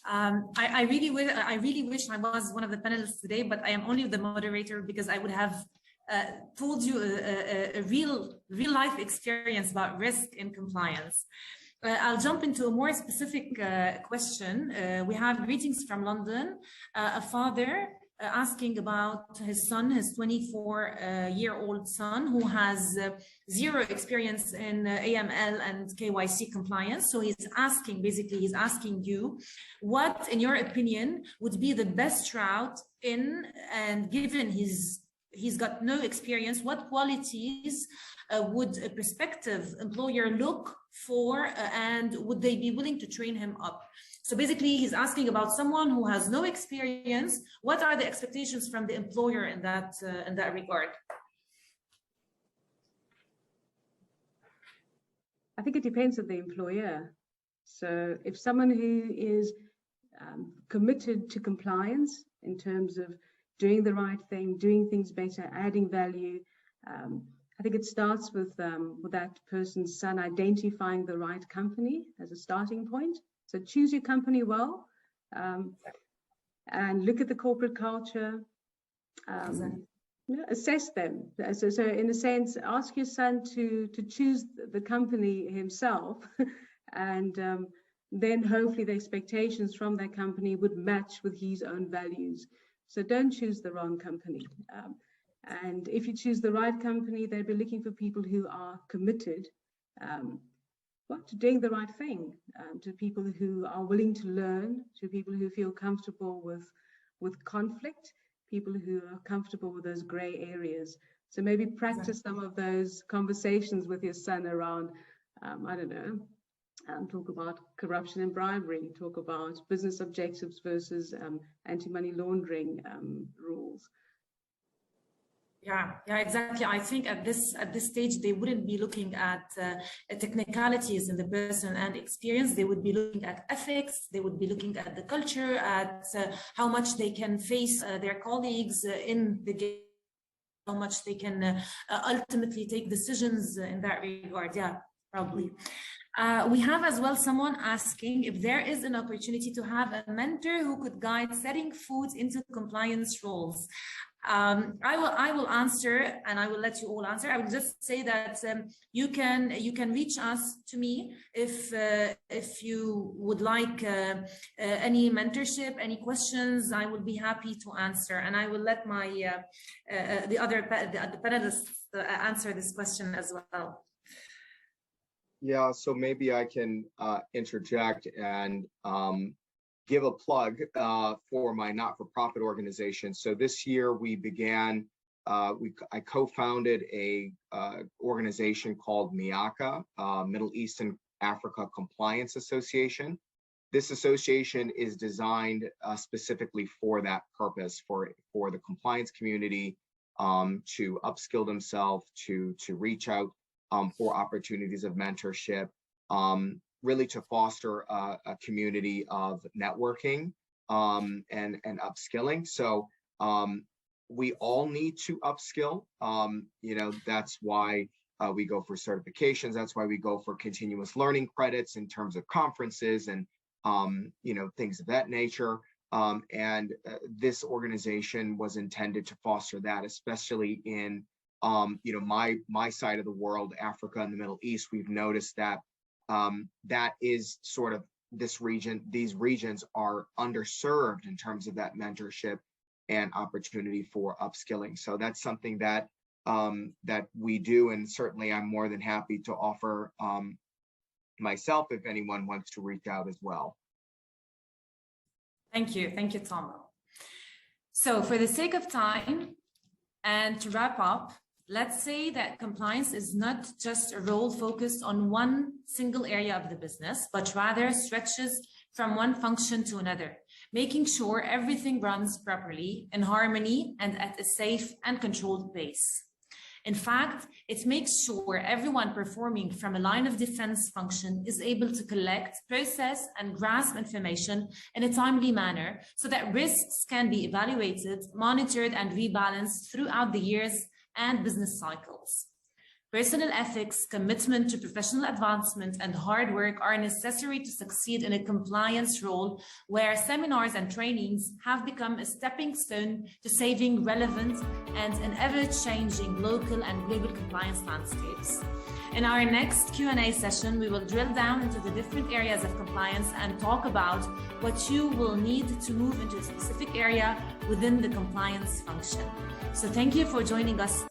I really wish I was one of the panelists today, but I am only the moderator because I would have told you a real life experience about risk in compliance. I'll jump into a more specific question. We have greetings from London, a father asking about his son, his 24-year-old son, who has zero experience in AML and KYC compliance. So he's asking you, what, in your opinion, would be the best route in, and given he's got no experience, what qualities would a prospective employer look for, and would they be willing to train him up? So basically, he's asking about someone who has no experience. What are the expectations from the employer in that regard?
I think it depends on the employer. So if someone who is committed to compliance in terms of doing the right thing, doing things better, adding value, I think it starts with that person's son identifying the right company as a starting point. So choose your company well, and look at the corporate culture, assess them. So in a sense, ask your son to choose the company himself, and then hopefully the expectations from that company would match with his own values. So don't choose the wrong company. And if you choose the right company, they'll be looking for people who are committed to doing the right thing, to people who are willing to learn, to people who feel comfortable with conflict, people who are comfortable with those gray areas. So maybe practice some of those conversations with your son around, I don't know, talk about corruption and bribery, talk about business objectives versus anti-money laundering rules.
Yeah, exactly. I think at this stage, they wouldn't be looking at technicalities in the person and experience. They would be looking at ethics. They would be looking at the culture, at how much they can face their colleagues in the game, how much they can ultimately take decisions in that regard. Yeah, probably. We have as well someone asking if there is an opportunity to have a mentor who could guide setting foods into compliance roles. I will answer, and I will let you all answer. I will just say that you can reach us to me if you would like any mentorship, any questions. I will be happy to answer, and I will let my the panelists answer this question as well.
Yeah, so maybe I can interject and give a plug for my not-for-profit organization. So this year we began, I co-founded a organization called MIACA, Middle East and Africa Compliance Association. This association is designed specifically for that purpose, for the compliance community to upskill themselves, to reach out for opportunities of mentorship, really to foster a community of networking and upskilling. So we all need to upskill. That's why we go for certifications. That's why we go for continuous learning credits in terms of conferences and things of that nature. And this organization was intended to foster that, especially in my side of the world, Africa and the Middle East. We've noticed that that is sort of this region. These regions are underserved in terms of that mentorship and opportunity for upskilling. So that's something that that we do, and certainly I'm more than happy to offer myself if anyone wants to reach out as well.
Thank you, Tomell. So for the sake of time and to wrap up, Let's say that compliance is not just a role focused on one single area of the business, but rather stretches from one function to another, making sure everything runs properly, in harmony, and at a safe and controlled pace. In fact, it makes sure everyone performing from a line of defense function is able to collect, process, and grasp information in a timely manner so that risks can be evaluated, monitored, and rebalanced throughout the years and business cycles. Personal ethics, commitment to professional advancement, and hard work are necessary to succeed in a compliance role where seminars and trainings have become a stepping stone to saving relevant and an ever-changing local and global compliance landscapes. In our next Q&A session, we will drill down into the different areas of compliance and talk about what you will need to move into a specific area within the compliance function. So thank you for joining us